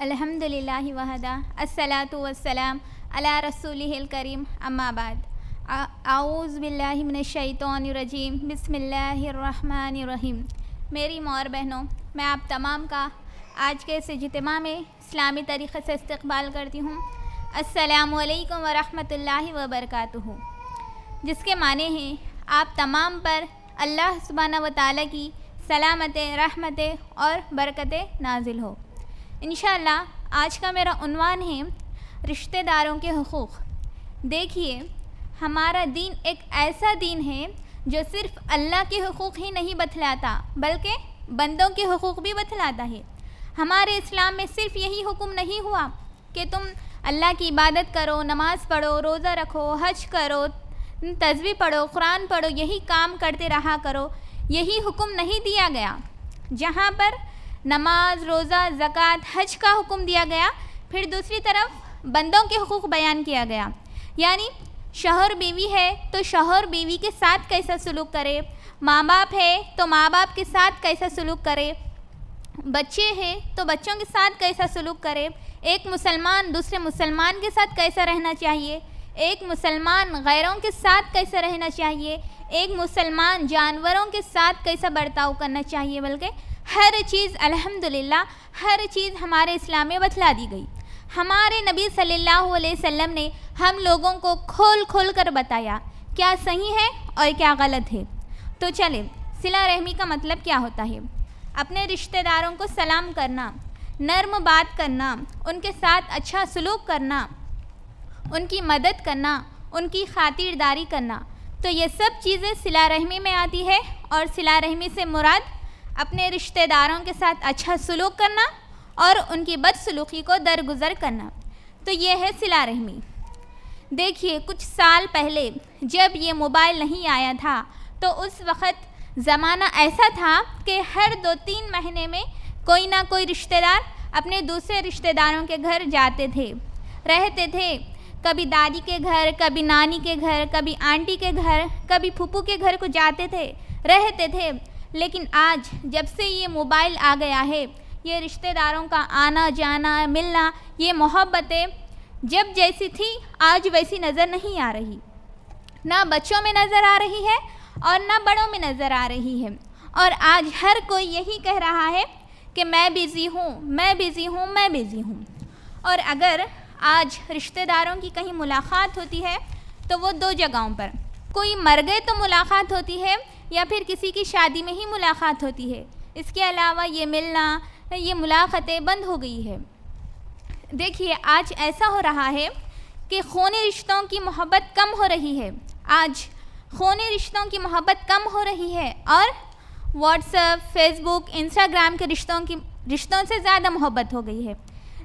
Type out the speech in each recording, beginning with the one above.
الحمدللہ وحدہ الصلاۃ والسلام علی رسولہ الکریم اما بعد اعوذ باللہ من الشیطان الرجیم بسم اللہ الرحمن الرحیم۔ میری ماں اور بہنوں، میں آپ تمام کا آج کے اس اجتماع میں اسلامی طریقے سے استقبال کرتی ہوں۔ السلام علیکم ورحمۃ اللہ وبرکاتہ، جس کے معنی ہیں آپ تمام پر اللہ سبحانہ و تعالیٰ کی سلامتیں، رحمتیں اور برکتیں نازل ہو۔ انشاءاللہ آج کا میرا عنوان ہے رشتہ داروں کے حقوق۔ دیکھیے، ہمارا دین ایک ایسا دین ہے جو صرف اللہ کے حقوق ہی نہیں بتلاتا بلکہ بندوں کے حقوق بھی بتلاتا ہے۔ ہمارے اسلام میں صرف یہی حکم نہیں ہوا کہ تم اللہ کی عبادت کرو، نماز پڑھو، روزہ رکھو، حج کرو، تسبیح پڑھو، قرآن پڑھو، یہی کام کرتے رہا کرو، یہی حکم نہیں دیا گیا۔ جہاں پر نماز، روزہ، زکوٰۃ، حج کا حکم دیا گیا، پھر دوسری طرف بندوں کے حقوق بیان کیا گیا، یعنی شوہر بیوی ہے تو شوہر بیوی کے ساتھ کیسا سلوک کرے، ماں باپ ہے تو ماں باپ کے ساتھ کیسا سلوک کرے، بچے ہیں تو بچوں کے ساتھ کیسا سلوک کرے، ایک مسلمان دوسرے مسلمان کے ساتھ کیسا رہنا چاہیے، ایک مسلمان غیروں کے ساتھ کیسا رہنا چاہیے، ایک مسلمان جانوروں کے ساتھ کیسا برتاؤ کرنا چاہیے، بلکہ ہر چیز الحمدللہ ہر چیز ہمارے اسلام میں بتلا دی گئی۔ ہمارے نبی صلی اللہ علیہ وسلم نے ہم لوگوں کو کھول کھول کر بتایا کیا صحیح ہے اور کیا غلط ہے۔ تو چلیں، صلہ رحمی کا مطلب کیا ہوتا ہے؟ اپنے رشتہ داروں کو سلام کرنا، نرم بات کرنا، ان کے ساتھ اچھا سلوک کرنا، ان کی مدد کرنا، ان کی خاطرداری کرنا۔ تو یہ سب چیزیں صلہ رحمی میں آتی ہے، اور صلہ رحمی سے مراد اپنے رشتہ داروں کے ساتھ اچھا سلوک کرنا اور ان کی بدسلوکی کو درگزر کرنا۔ تو یہ ہے صلہ رحمی۔ دیکھیے، کچھ سال پہلے جب یہ موبائل نہیں آیا تھا تو اس وقت زمانہ ایسا تھا کہ ہر 2-3 مہینے میں کوئی نہ کوئی رشتہ دار اپنے دوسرے رشتہ داروں کے گھر جاتے تھے، رہتے تھے، کبھی دادی کے گھر، کبھی نانی کے گھر، کبھی آنٹی کے گھر، کبھی پھوپھو کے گھر کو جاتے تھے، رہتے تھے۔ لیکن آج جب سے یہ موبائل آ گیا ہے، یہ رشتہ داروں کا آنا جانا، ملنا، یہ محبتیں جب جیسی تھی آج ویسی نظر نہیں آ رہی، نہ بچوں میں نظر آ رہی ہے اور نہ بڑوں میں نظر آ رہی ہے۔ اور آج ہر کوئی یہی کہہ رہا ہے کہ میں بزی ہوں، میں بزی ہوں، میں بزی ہوں۔ اور اگر آج رشتہ داروں کی کہیں ملاقات ہوتی ہے تو وہ 2 جگہوں پر، کوئی مر گئے تو ملاقات ہوتی ہے یا پھر کسی کی شادی میں ہی ملاقات ہوتی ہے۔ اس کے علاوہ یہ ملنا، یہ ملاقاتیں بند ہو گئی ہے۔ دیکھیے، آج ایسا ہو رہا ہے کہ خونی رشتوں کی محبت کم ہو رہی ہے، آج خونی رشتوں کی محبت کم ہو رہی ہے، اور واٹس ایپ، فیس بک، انسٹاگرام کے رشتوں سے زیادہ محبت ہو گئی ہے۔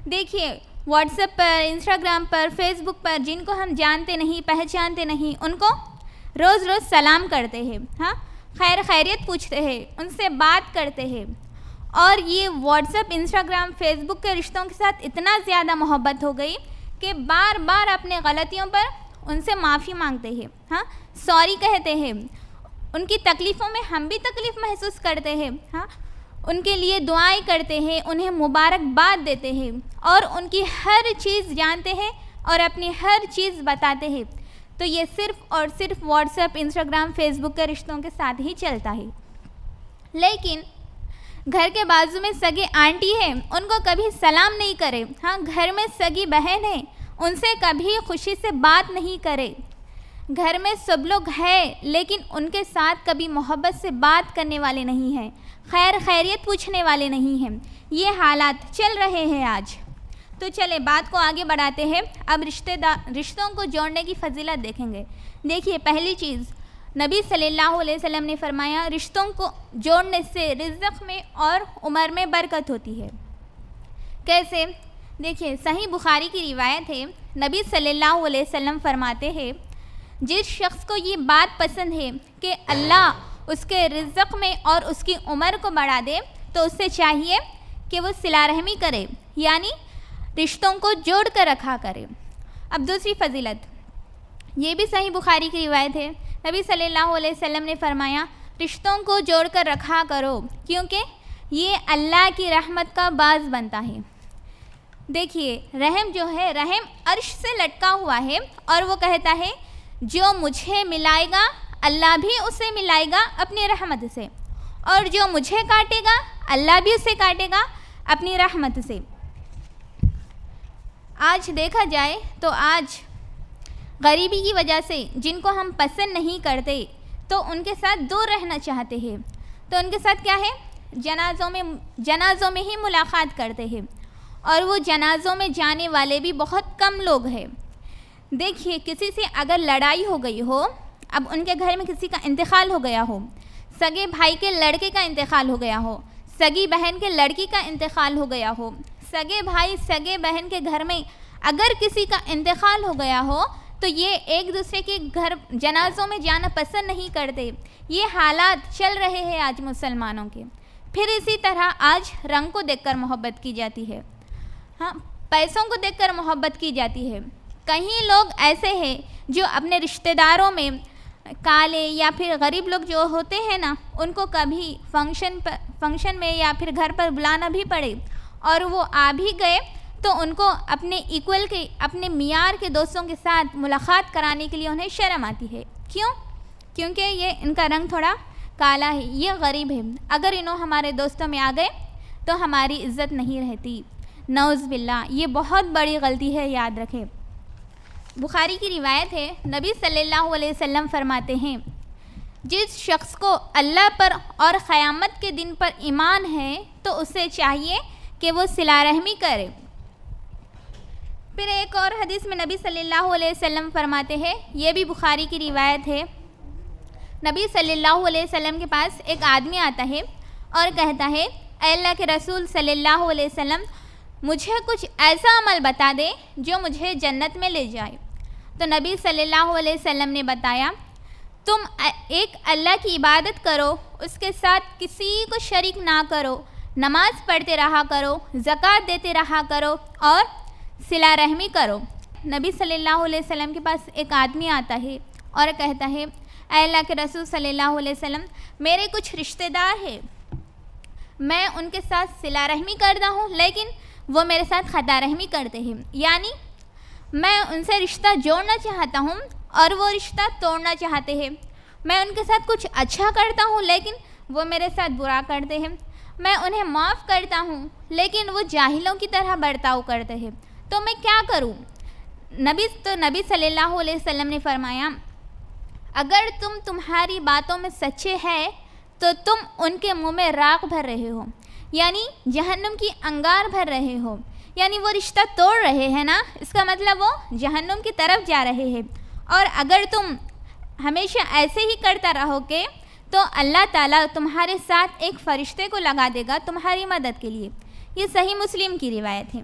دیکھیے، واٹس ایپ پر، انسٹاگرام پر، فیس بک پر جن کو ہم جانتے نہیں، پہچانتے نہیں، ان کو روز روز سلام کرتے ہیں، ہاں، خیر خیریت پوچھتے ہیں، ان سے بات کرتے ہیں، اور یہ واٹس ایپ، انسٹاگرام، فیس بک کے رشتوں کے ساتھ اتنا زیادہ محبت ہو گئی کہ بار بار اپنے غلطیوں پر ان سے معافی مانگتے ہیں، ہاں، سوری کہتے ہیں، ان کی تکلیفوں میں ہم بھی تکلیف محسوس کرتے ہیں، ہاں، ان کے لیے دعائیں کرتے ہیں، انہیں مبارکباد دیتے ہیں، اور ان کی ہر چیز جانتے ہیں اور اپنی ہر چیز بتاتے ہیں۔ تو یہ صرف اور صرف واٹس ایپ، انسٹاگرام، فیس بک کے رشتوں کے ساتھ ہی چلتا ہے۔ لیکن گھر کے بازو میں سگے آنٹی ہیں، ان کو کبھی سلام نہیں کرے، ہاں، گھر میں سگی بہن ہے، ان سے کبھی خوشی سے بات نہیں کرے، گھر میں سب لوگ ہیں لیکن ان کے ساتھ کبھی محبت سے بات کرنے والے نہیں ہیں، خیر خیریت پوچھنے والے نہیں ہیں۔ یہ حالات چل رہے ہیں آج۔ تو چلے بات کو آگے بڑھاتے ہیں، اب رشتوں کو جوڑنے کی فضیلت دیکھیں گے۔ دیکھیے، پہلی چیز نبی صلی اللہ علیہ وسلم نے فرمایا رشتوں کو جوڑنے سے رزق میں اور عمر میں برکت ہوتی ہے۔ کیسے؟ دیکھیے، صحیح بخاری کی روایت ہے، نبی صلی اللہ علیہ وسلم فرماتے ہیں جس شخص کو یہ بات پسند ہے کہ اللہ اس کے رزق میں اور اس کی عمر کو بڑھا دے تو اس سے چاہیے کہ وہ صلہ رحمی کرے، یعنی رشتوں کو جوڑ کر رکھا کرے۔ اب دوسری فضیلت، یہ بھی صحیح بخاری کی روایت ہے، نبی صلی اللہ علیہ وسلم نے فرمایا رشتوں کو جوڑ کر رکھا کرو کیونکہ یہ اللہ کی رحمت کا باعث بنتا ہے۔ دیکھیے رحم جو ہے رحم عرش سے لٹکا ہوا ہے اور وہ کہتا ہے جو مجھے ملائے گا اللہ بھی اسے ملائے گا اپنی رحمت سے، اور جو مجھے کاٹے گا اللہ بھی اسے کاٹے گا اپنی رحمت سے۔ آج دیکھا جائے تو آج غریبی کی وجہ سے جن کو ہم پسند نہیں کرتے تو ان کے ساتھ دور رہنا چاہتے ہیں، تو ان کے ساتھ کیا ہے جنازوں میں ہی ملاقات کرتے ہیں، اور وہ جنازوں میں جانے والے بھی بہت کم لوگ ہیں۔ دیکھیے کسی سے اگر لڑائی ہو گئی ہو، اب ان کے گھر میں کسی کا انتقال ہو گیا ہو، سگے بھائی کے لڑکے کا انتقال ہو گیا ہو، سگی بہن کے لڑکی کا انتقال ہو گیا ہو، سگے بھائی سگے بہن کے گھر میں اگر کسی کا انتقال ہو گیا ہو تو یہ ایک دوسرے کے گھر جنازوں میں جانا پسند نہیں کرتے۔ یہ حالات چل رہے ہیں آج مسلمانوں کے۔ پھر اسی طرح آج رنگ کو دیکھ کر محبت کی جاتی ہے، ہاں پیسوں کو دیکھ کر محبت کی جاتی ہے۔ کہیں لوگ ایسے ہیں جو اپنے رشتہ داروں میں کالے یا پھر غریب لوگ جو ہوتے ہیں نا، ان کو کبھی فنکشن میں یا پھر گھر پر بلانا بھی پڑے اور وہ آ بھی گئے تو ان کو اپنے ایکول کے اپنے معیار کے دوستوں کے ساتھ ملاقات کرانے کے لیے انہیں شرم آتی ہے۔ کیوں؟ کیونکہ یہ ان کا رنگ تھوڑا کالا ہے، یہ غریب ہے، اگر انہوں ہمارے دوستوں میں آ گئے تو ہماری عزت نہیں رہتی۔ نعوذ باللہ، یہ بہت بڑی غلطی ہے، یاد رکھیں۔ بخاری کی روایت ہے، نبی صلی اللہ علیہ وسلم فرماتے ہیں جس شخص کو اللہ پر اور قیامت کے دن پر ایمان ہے تو اسے چاہیے کہ وہ صلہ رحمی کرے۔ پھر ایک اور حدیث میں نبی صلی اللہ علیہ وسلم فرماتے ہیں، یہ بھی بخاری کی روایت ہے، نبی صلی اللہ علیہ وسلم کے پاس ایک آدمی آتا ہے اور کہتا ہے اے اللہ کے رسول صلی اللہ علیہ وسلم مجھے کچھ ایسا عمل بتا دے جو مجھے جنت میں لے جائے۔ تو نبی صلی اللہ علیہ وسلم نے بتایا تم ایک اللہ کی عبادت کرو، اس کے ساتھ کسی کو شریک نہ کرو، نماز پڑھتے رہا کرو، زکوٰۃ دیتے رہا کرو اور صلہ رحمی کرو۔ نبی صلی اللہ علیہ وسلم کے پاس ایک آدمی آتا ہے اور کہتا ہے اے اللہ کے رسول صلی اللہ علیہ وسلم میرے کچھ رشتہ دار ہیں، میں ان کے ساتھ صلہ رحمی کرتا ہوں لیکن وہ میرے ساتھ خطا رحمی کرتے ہیں، یعنی میں ان سے رشتہ جوڑنا چاہتا ہوں اور وہ رشتہ توڑنا چاہتے ہیں، میں ان کے ساتھ کچھ اچھا کرتا ہوں لیکن وہ میرے ساتھ برا کرتے ہیں، میں انہیں معاف کرتا ہوں لیکن وہ جاہلوں کی طرح برتاؤ کرتے ہیں، تو میں کیا کروں؟ نبی صلی اللہ علیہ وسلم نے فرمایا اگر تمہاری باتوں میں سچے ہیں تو تم ان کے منہ میں راکھ بھر رہے ہو، یعنی جہنم کی انگار بھر رہے ہو، یعنی وہ رشتہ توڑ رہے ہیں نا، اس کا مطلب وہ جہنم کی طرف جا رہے ہیں، اور اگر تم ہمیشہ ایسے ہی کرتا رہو گے تو اللہ تعالیٰ تمہارے ساتھ ایک فرشتے کو لگا دے گا تمہاری مدد کے لیے۔ یہ صحیح مسلم کی روایت ہے۔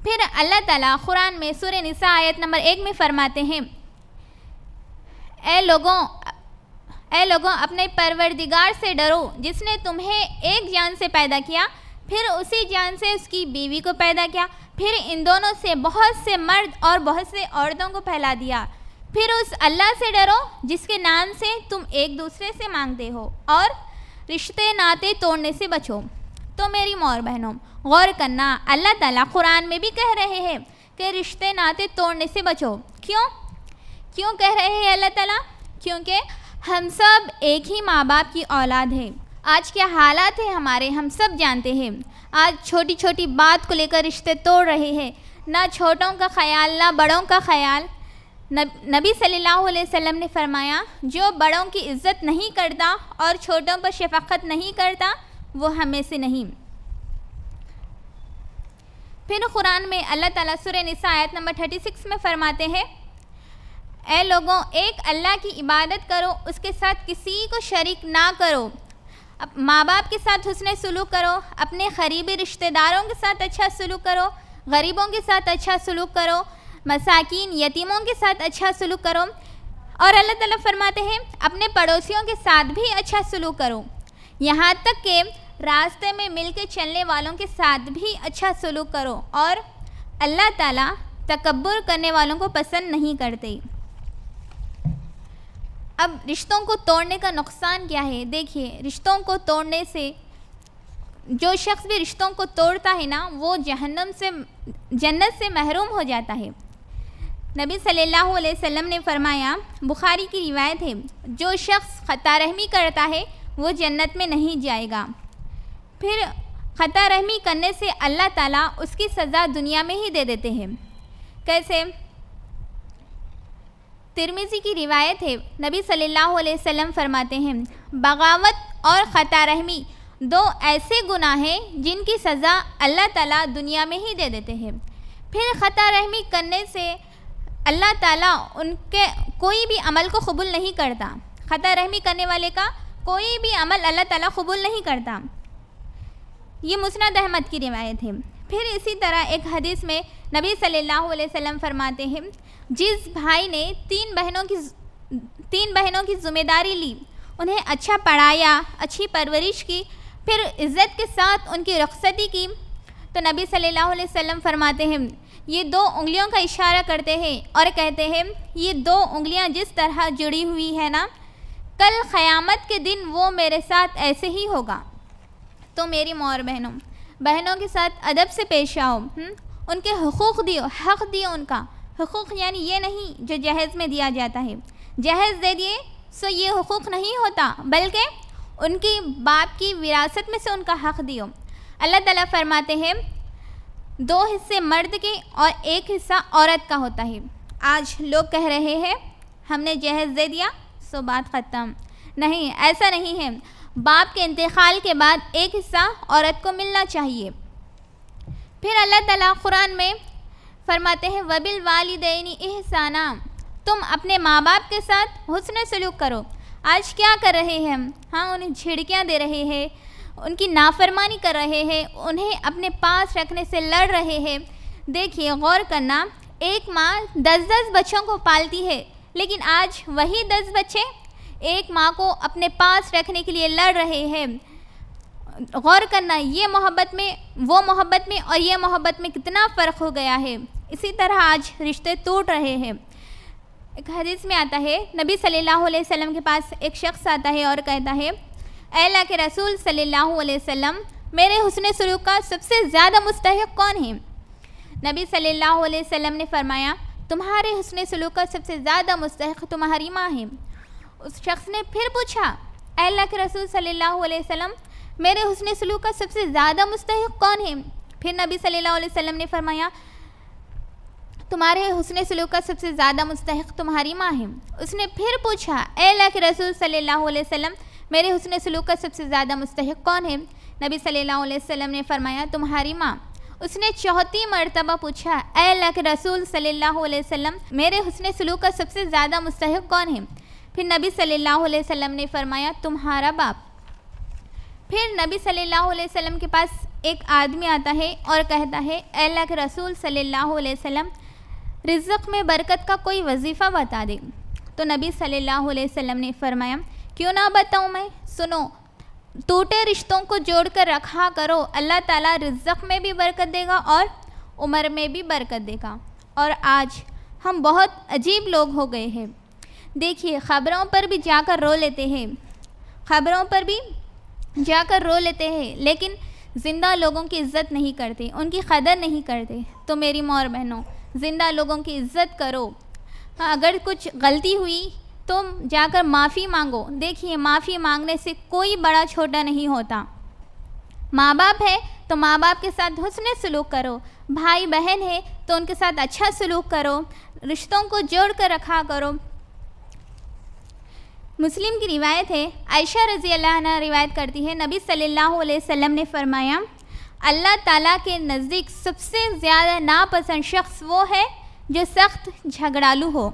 پھر اللہ تعالیٰ قرآن میں سورہ نساء آیت نمبر 1 میں فرماتے ہیں اے لوگوں اپنے پروردگار سے ڈرو جس نے تمہیں ایک جان سے پیدا کیا، پھر اسی جان سے اس کی بیوی کو پیدا کیا، پھر ان دونوں سے بہت سے مرد اور بہت سے عورتوں کو پھیلا دیا، پھر اس اللہ سے ڈرو جس کے نام سے تم ایک دوسرے سے مانگتے ہو، اور رشتے ناطے توڑنے سے بچو۔ تو میری ماں اور بہنوں غور کرنا، اللہ تعالیٰ قرآن میں بھی کہہ رہے ہیں کہ رشتے ناطے توڑنے سے بچو۔ کیوں کہہ رہے ہیں اللہ تعالیٰ؟ کیونکہ ہم سب ایک ہی ماں باپ کی اولاد ہیں۔ آج کیا حالات ہیں ہمارے ہم سب جانتے ہیں، آج چھوٹی چھوٹی بات کو لے کر رشتے توڑ رہے ہیں، نہ چھوٹوں کا خیال نہ بڑوں کا خیال۔ نبی صلی اللہ علیہ وسلم نے فرمایا جو بڑوں کی عزت نہیں کرتا اور چھوٹوں پر شفقت نہیں کرتا وہ ہمیں سے نہیں۔ پھر قرآن میں اللہ تعالیٰ سورہ نساء آیت نمبر 36 میں فرماتے ہیں اے لوگوں ایک اللہ کی عبادت کرو، اس کے ساتھ کسی کو شریک نہ کرو، ماں باپ کے ساتھ حسن سلوک کرو، اپنے قریبی رشتہ داروں کے ساتھ اچھا سلوک کرو، غریبوں کے ساتھ اچھا سلوک کرو، مساکین یتیموں کے ساتھ اچھا سلوک کرو، اور اللہ تعالیٰ فرماتے ہیں اپنے پڑوسیوں کے ساتھ بھی اچھا سلوک کرو، یہاں تک کہ راستے میں مل کے چلنے والوں کے ساتھ بھی اچھا سلوک کرو، اور اللہ تعالیٰ تکبر کرنے والوں کو پسند نہیں کرتے۔ اب رشتوں کو توڑنے کا نقصان کیا ہے؟ دیکھیے رشتوں کو توڑنے سے جو شخص بھی رشتوں کو توڑتا ہے نا وہ جنت سے محروم ہو جاتا ہے۔ نبی صلی اللہ علیہ وسلم نے فرمایا، بخاری کی روایت ہے، جو شخص خطا رحمی کرتا ہے وہ جنت میں نہیں جائے گا۔ پھر خطا رحمی کرنے سے اللہ تعالیٰ اس کی سزا دنیا میں ہی دے دیتے ہیں۔ کیسے؟ ترمذی کی روایت ہے، نبی صلی اللہ علیہ وسلم فرماتے ہیں، بغاوت اور خطا رحمی دو ایسے گناہ ہیں جن کی سزا اللہ تعالیٰ دنیا میں ہی دے دیتے ہیں۔ پھر خطا رحمی کرنے سے اللہ تعالیٰ ان کے کوئی بھی عمل کو قبول نہیں کرتا۔ خطا رحمی کرنے والے کا کوئی بھی عمل اللہ تعالیٰ قبول نہیں کرتا۔ یہ مسند احمد کی روایت ہے۔ پھر اسی طرح ایک حدیث میں نبی صلی اللہ علیہ وسلم فرماتے ہیں، جس بھائی نے تین بہنوں کی ذمہ داری لی، انہیں اچھا پڑھایا، اچھی پرورش کی، پھر عزت کے ساتھ ان کی رخصتی کی، تو نبی صلی اللہ علیہ وسلم فرماتے ہیں، یہ دو انگلیوں کا اشارہ کرتے ہیں اور کہتے ہیں، یہ دو انگلیاں جس طرح جڑی ہوئی ہیں نا، کل قیامت کے دن وہ میرے ساتھ ایسے ہی ہوگا۔ تو میری ماں اور بہنوں کے ساتھ ادب سے پیش آؤ، ان کے حقوق دیو، حق دیو ان کا۔ حقوق یعنی یہ نہیں جو جہیز میں دیا جاتا ہے، جہیز دے دیے سو یہ حقوق نہیں ہوتا، بلکہ ان کی باپ کی وراثت میں سے ان کا حق دیو۔ اللہ تعالیٰ فرماتے ہیں، دو حصے مرد کے اور ایک حصہ عورت کا ہوتا ہے۔ آج لوگ کہہ رہے ہیں ہم نے جہیز دے دیا سو بات ختم۔ نہیں، ایسا نہیں ہے۔ باپ کے انتقال کے بعد ایک حصہ عورت کو ملنا چاہیے۔ پھر اللہ تعالیٰ قرآن میں فرماتے ہیں، وَبِالْوَالِدَيْنِ إِحْسَانًا، تم اپنے ماں باپ کے ساتھ حسن سلوک کرو۔ آج کیا کر رہے ہیں ہم؟ انہیں جھڑکیاں دے رہے ہیں، ان کی نافرمانی کر رہے ہیں، انہیں اپنے پاس رکھنے سے لڑ رہے ہیں۔ دیکھیے، غور کرنا، ایک ماں 10 بچوں کو پالتی ہے، لیکن آج وہی 10 بچے ایک ماں کو اپنے پاس رکھنے کے لیے لڑ رہے ہیں۔ غور کرنا، یہ محبت میں، وہ محبت میں اور یہ محبت میں کتنا فرق ہو گیا ہے۔ اسی طرح آج رشتے ٹوٹ رہے ہیں۔ ایک حدیث میں آتا ہے، نبی صلی اللہ علیہ وسلم کے پاس ایک شخص آتا ہے اور کہتا ہے، اے اللہ کے رسول صلی اللہ علیہ وسلم، میرے حسن سلوک کا سب سے زیادہ مستحق کون ہے؟ نبی صلی اللہ علیہ وسلم نے فرمایا، تمہارے حسن سلوک کا سب سے زیادہ مستحق تمہاری ماں ہے۔ اس شخص نے پھر پوچھا، اے اللہ کے رسول صلی اللہ علیہ وسلم، میرے حسن سلوک کا سب سے زیادہ مستحق کون ہے؟ پھر نبی صلی اللہ علیہ وسلم نے فرمایا، تمہارے حسن سلوک کا سب سے زیادہ مستحق تمہاری ماں ہے۔ اس نے پھر پوچھا، اے اللہ کے رسول صلی اللہ علیہ وسلم، میرے حسن سلوک کا سب سے زیادہ مستحق کون ہے؟ نبی صلی اللہ علیہ وسلم نے فرمایا، تمہاری ماں۔ اس نے چوتھی مرتبہ پوچھا، اے اللہ کے رسول صلی اللہ علیہ وسلم، میرے حسن سلوک کا سب سے زیادہ مستحق کون ہے؟ پھر نبی صلی اللہ علیہ وسلم نے فرمایا، تمہارا باپ۔ پھر نبی صلی اللہ علیہ وسلم کے پاس ایک آدمی آتا ہے اور کہتا ہے، اے اللہ کے رسول صلی اللہ علیہ وسلم، رزق میں برکت کا کوئی وظیفہ بتا دے۔ تو نبی صلی اللہ علیہ وسلم نے فرمایا، کیوں نہ بتاؤں میں؟ سنو، ٹوٹے رشتوں کو جوڑ کر رکھا کرو، اللہ تعالیٰ رزق میں بھی برکت دے گا اور عمر میں بھی برکت دے گا۔ اور آج ہم بہت عجیب لوگ ہو گئے ہیں۔ دیکھیے، خبروں پر بھی جا کر رو لیتے ہیں، لیکن زندہ لوگوں کی عزت نہیں کرتے، ان کی قدر نہیں کرتے۔ تو میری ماں اور بہنوں، زندہ لوگوں کی عزت کرو۔ اگر کچھ غلطی ہوئی تو جا کر معافی مانگو۔ دیکھیے، معافی مانگنے سے کوئی بڑا چھوٹا نہیں ہوتا۔ ماں باپ ہے تو ماں باپ کے ساتھ حسن سلوک کرو، بھائی بہن ہے تو ان کے ساتھ اچھا سلوک کرو، رشتوں کو جوڑ کر رکھا کرو۔ مسلم کی روایت ہے، عائشہ رضی اللہ عنہ روایت کرتی ہے، نبی صلی اللہ علیہ وسلم نے فرمایا، اللہ تعالیٰ کے نزدیک سب سے زیادہ ناپسند شخص وہ ہے جو سخت جھگڑالو ہو۔